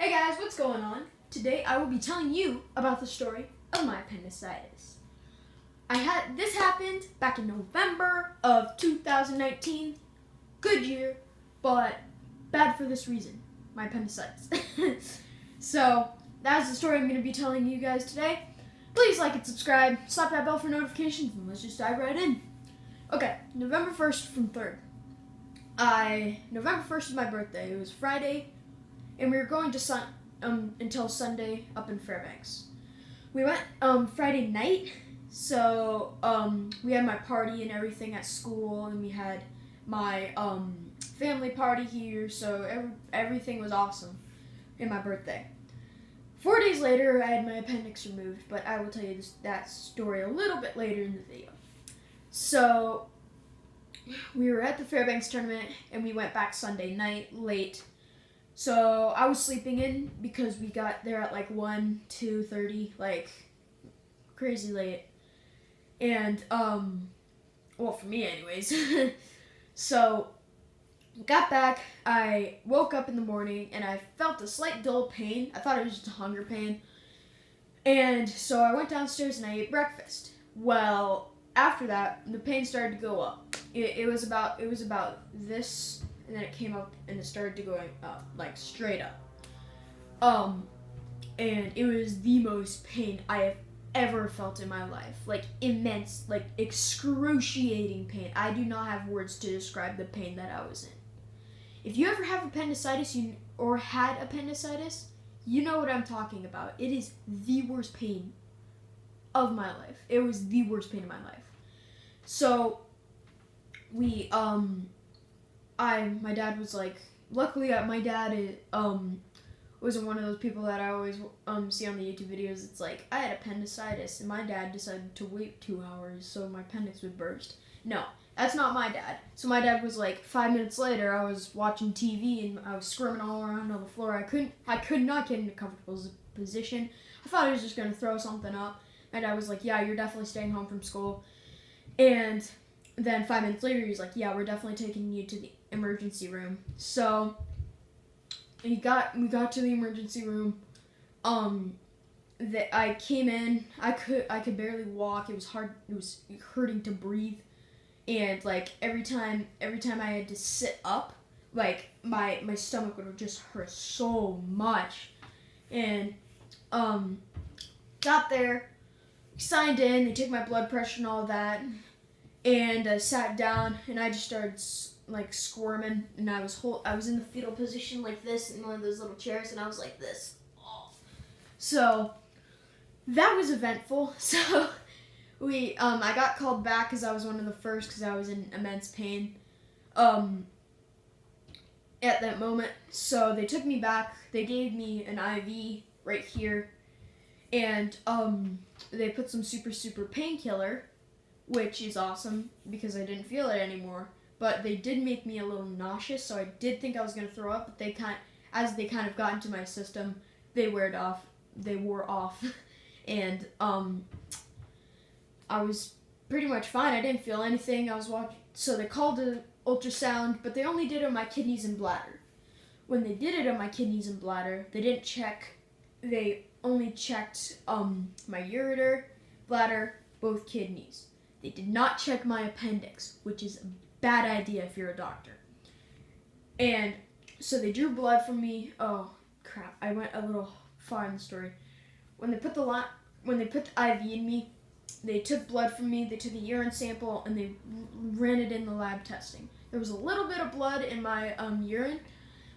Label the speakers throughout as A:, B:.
A: Hey guys, what's going on? Today I will be telling you about the story of my appendicitis. This happened back in November of 2019. Good year, but bad for this reason, my appendicitis. So, that's the story I'm going to be telling you guys today. Please like and subscribe, slap that bell for notifications, and let's just dive right in. Okay, November 1st from 3rd. November 1st is my birthday. It was Friday, and we were going to until Sunday up in Fairbanks. We went Friday night, so we had my party and everything at school, and we had my family party here, so everything was awesome in my birthday. 4 days later, I had my appendix removed, but I will tell you that story a little bit later in the video. So, we were at the Fairbanks tournament, and we went back Sunday night late. So, I was sleeping in because we got there at like 1, 2:30, like crazy late. And, well, for me anyways. So, got back, I woke up in the morning, and I felt a slight dull pain. I thought it was just a hunger pain. And so I went downstairs and I ate breakfast. Well, after that, the pain started to go up. It was about this, and then it came up and it started to go up, like straight up. And it was the most pain I have ever felt in my life. Like immense, like excruciating pain. I do not have words to describe the pain that I was in. If you ever have appendicitis or had appendicitis, you know what I'm talking about. It is the worst pain of my life. It was the worst pain of my life. So, my dad was like, luckily my dad wasn't one of those people that I always see on the YouTube videos. It's like, I had appendicitis, and my dad decided to wait 2 hours so my appendix would burst. No, that's not my dad. So my dad was like, 5 minutes later, I was watching TV, and I was squirming all around on the floor. I could not get in a comfortable position. I thought he was just going to throw something up. My dad was like, yeah, you're definitely staying home from school. And then 5 minutes later, he's like, yeah, we're definitely taking you to the emergency room. So we got to the emergency room. I came in. I could barely walk. It was hard. It was hurting to breathe. And like every time I had to sit up, like my stomach would just hurt so much. And got there, signed in. They took my blood pressure and all that. And I sat down, and I just started like squirming, and I was in the fetal position like this in one of those little chairs, and I was like this. Oh. So that was eventful. So I got called back because I was one of the first because I was in immense pain at that moment. So they took me back. They gave me an IV right here, and they put some super painkiller, which is awesome because I didn't feel it anymore. But they did make me a little nauseous, so I did think I was going to throw up, but as they kind of got into my system, they wore off, and I was pretty much fine. I didn't feel anything. I was watching, so they called an ultrasound, but they only did it on my kidneys and bladder. When they did it on my kidneys and bladder, they only checked my ureter, bladder, both kidneys. They did not check my appendix, which is a bad idea if you're a doctor. And so they drew blood from me. Oh crap! I went a little far in the story. When they put the IV in me, they took blood from me. They took a urine sample and they ran it in the lab testing. There was a little bit of blood in my urine,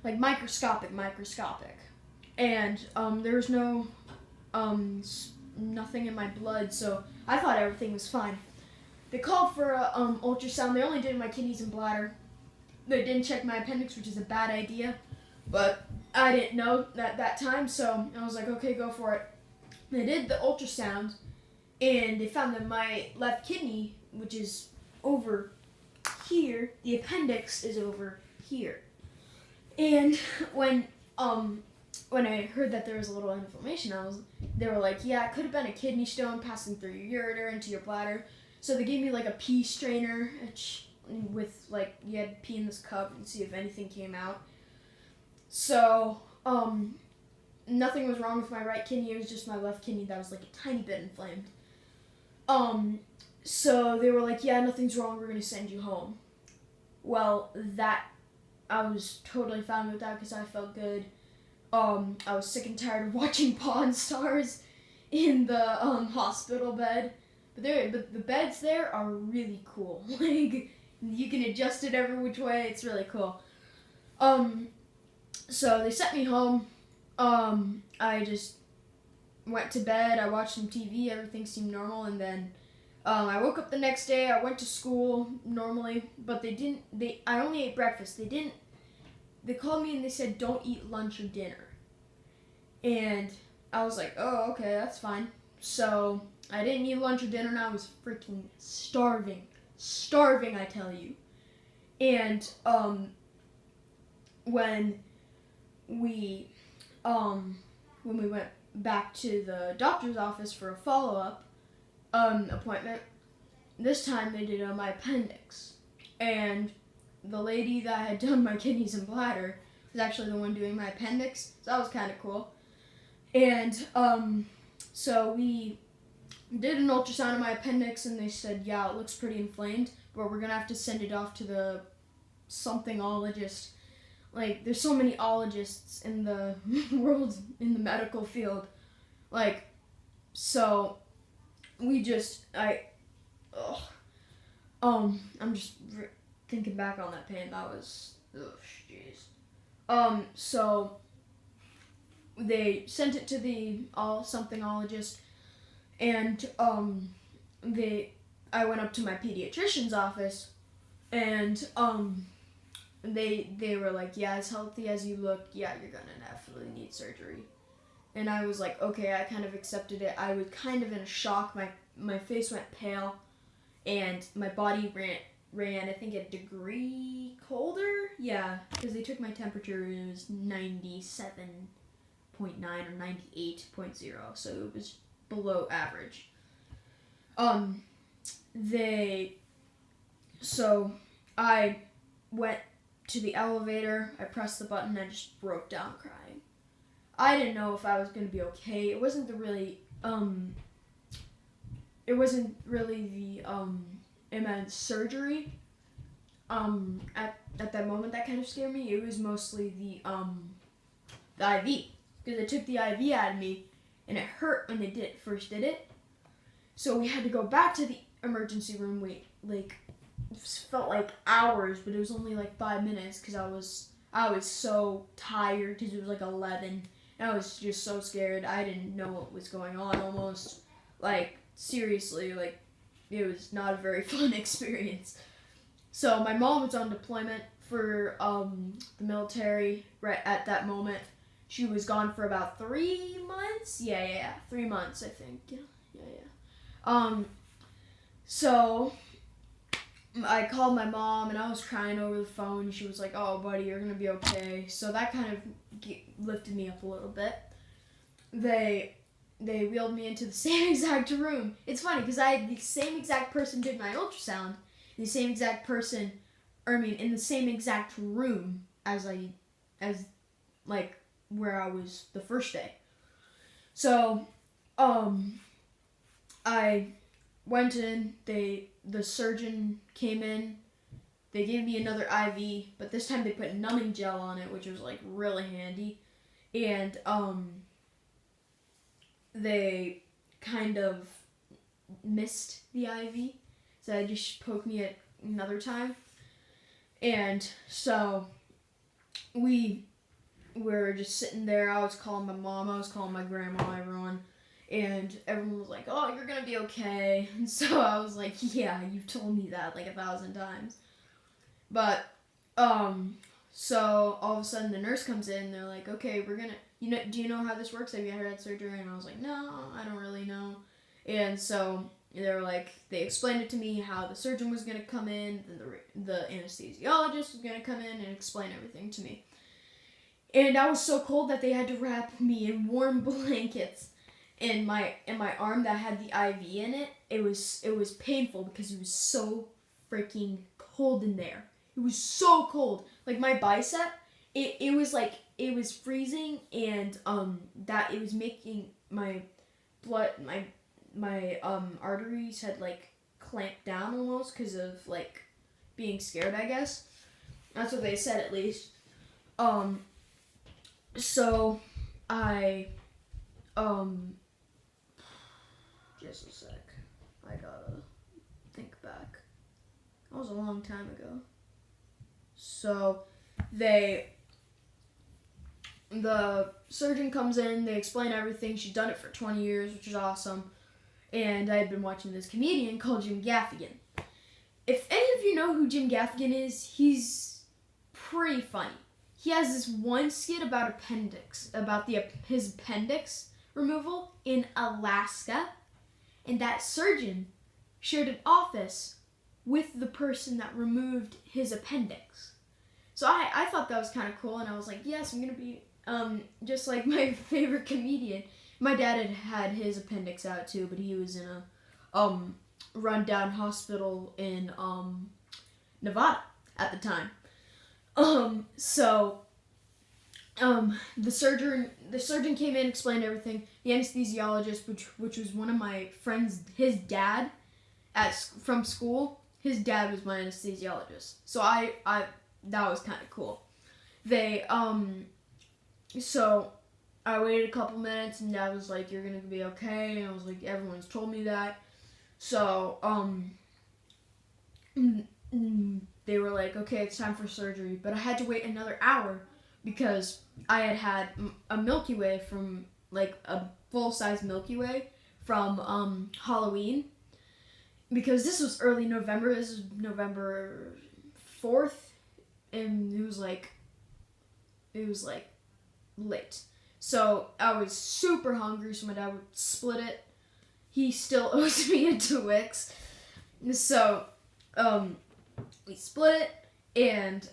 A: like microscopic, and there was nothing in my blood. So I thought everything was fine. They called for a ultrasound. They only did my kidneys and bladder. They didn't check my appendix, which is a bad idea. But I didn't know that time, so I was like, okay, go for it. They did the ultrasound, and they found that my left kidney, which is over here, the appendix is over here. And when I heard that there was a little inflammation, they were like, yeah, it could have been a kidney stone passing through your ureter into your bladder. So they gave me like a pee strainer with like, you had to pee in this cup and see if anything came out. So nothing was wrong with my right kidney. It was just my left kidney that was like a tiny bit inflamed. So they were like, yeah, nothing's wrong. We're gonna send you home. Well, I was totally fine with that because I felt good. I was sick and tired of watching Pawn Stars in the hospital bed. But the beds there are really cool. Like, you can adjust it every which way. It's really cool. So they sent me home. I just went to bed. I watched some TV. Everything seemed normal. And then I woke up the next day. I went to school normally. But I only ate breakfast. They called me and they said, don't eat lunch or dinner. And I was like, oh, okay, that's fine. So I didn't eat lunch or dinner, and I was freaking starving, I tell you. And when we went back to the doctor's office for a follow-up appointment, this time they did my appendix, and the lady that had done my kidneys and bladder was actually the one doing my appendix, so that was kind of cool. And so we did an ultrasound of my appendix, and they said, yeah, it looks pretty inflamed, but we're going to have to send it off to the somethingologist. Like, there's so many ologists in the world, in the medical field. Like, so I'm just thinking back on that pain. That was, jeez. So they sent it to the somethingologist, and I went up to my pediatrician's office, and they were like, yeah, as healthy as you look, yeah, you're gonna definitely need surgery. And I was like, okay, I kind of accepted it. I was kind of in a shock. My face went pale, and my body ran I think a degree colder. Yeah, because they took my temperature, and it was 97.9 or 98.0, so it was below average. So I went to the elevator, I pressed the button, I just broke down crying. I didn't know if I was going to be okay. It wasn't the immense surgery at that moment that kind of scared me. It was mostly the IV, because they took the IV out of me, and it hurt when they first did it. So we had to go back to the emergency room. Wait, like, it felt like hours, but it was only like 5 minutes because I was so tired because it was like 11, and I was just so scared. I didn't know what was going on almost. Like, seriously, like, it was not a very fun experience. So my mom was on deployment for the military right at that moment. She was gone for about 3 months. Yeah, 3 months, I think. Yeah. So I called my mom, and I was crying over the phone. She was like, oh, buddy, you're gonna be okay. So that kind of lifted me up a little bit. They wheeled me into the same exact room. It's funny because the same exact person did my ultrasound. The same exact person, in the same exact room as where I was the first day. So, I went in, the surgeon came in, they gave me another IV, but this time they put numbing gel on it, which was like really handy, and they kind of missed the IV, so they just poked me at another time, and so we were just sitting there. I was calling my mom, I was calling my grandma, everyone. And everyone was like, oh, you're gonna be okay. And so I was like, yeah, you've told me that like 1,000 times. But, so all of a sudden the nurse comes in, and they're like, okay, do you know how this works? Have you ever had surgery? And I was like, no, I don't really know. And so they were like, they explained it to me how the surgeon was gonna come in, and the anesthesiologist was gonna come in and explain everything to me. And I was so cold that they had to wrap me in warm blankets. In my arm that had the IV in it. It was painful because it was so freaking cold in there. It was so cold. Like my bicep, it was like it was freezing, and that it was making my blood, my arteries had like clamped down almost because of like being scared, I guess. That's what they said, at least. So I just a sec. I gotta think back. That was a long time ago. So the surgeon comes in, they explain everything. She's done it for 20 years, which is awesome. And I had been watching this comedian called Jim Gaffigan. If any of you know who Jim Gaffigan is, he's pretty funny. He has this one skit about his appendix removal in Alaska, and that surgeon shared an office with the person that removed his appendix. So I thought that was kind of cool, and I was like, yes, I'm going to be just like my favorite comedian. My dad had his appendix out too, but he was in a rundown hospital in Nevada at the time. The surgeon came in, explained everything. The anesthesiologist, which was one of my friends, his dad from school, his dad was my anesthesiologist. So that was kind of cool. So I waited a couple minutes, and Dad was like, "You're gonna be okay." And I was like, "Everyone's told me that." So they were like, "Okay, it's time for surgery," but I had to wait another hour because I had a Milky Way from like a full-size Milky Way from Halloween, because this was early November. This is November 4th, and it was like late. So I was super hungry, so my dad would split it. He still owes me a Twix. So we split it, and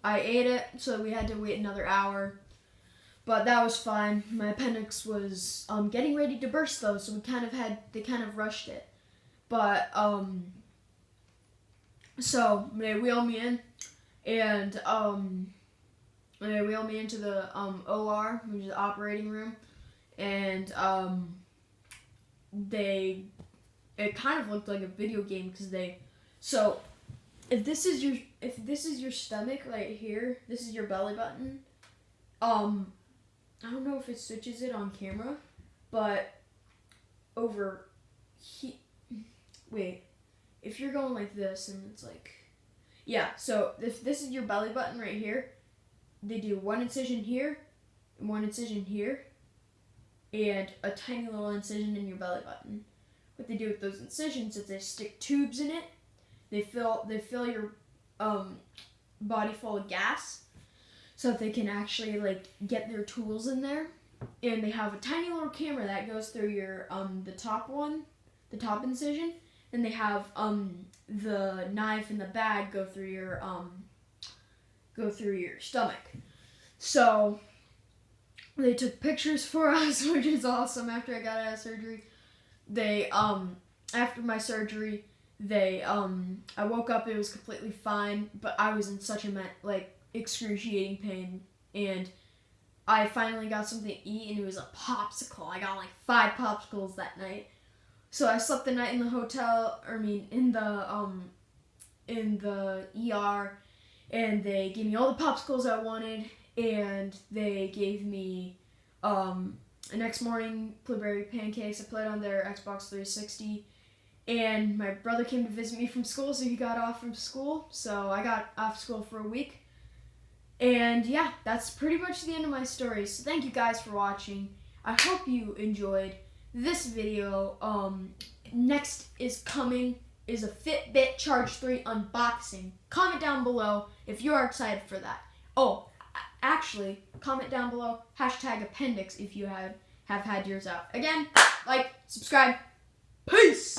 A: I ate it, so we had to wait another hour. But that was fine. My appendix was getting ready to burst though, so they kind of rushed it. But so they wheel me in, and they wheel me into the OR, which is the operating room, and it kind of looked like a video game because so if this is your stomach right here, this is your belly button. I don't know if it switches it on camera, but if you're going like this and it's like, yeah, so if this is your belly button right here, they do one incision here, and one incision here, and a tiny little incision in your belly button. What they do with those incisions is they stick tubes in it. They fill your body full of gas, so that they can actually like get their tools in there. And they have a tiny little camera that goes through your the top incision. Then they have the knife and the bag go through your stomach. So they took pictures for us, which is awesome. After I got out of surgery, after my surgery, I woke up. It was completely fine, but I was in such excruciating pain, and I finally got something to eat, and it was a popsicle. I got like 5 popsicles that night. So I slept the night in the hotel. In the ER, and they gave me all the popsicles I wanted, and they gave me the next morning blueberry pancakes. I played on their Xbox 360, and my brother came to visit me from school, so he got off from school. So I got off school for a week. And yeah, that's pretty much the end of my story. So thank you guys for watching. I hope you enjoyed this video. Next is a Fitbit Charge 3 unboxing. Comment down below if you are excited for that. Oh, actually, comment down below #appendix if you have had yours out. Again, like, subscribe. Peace!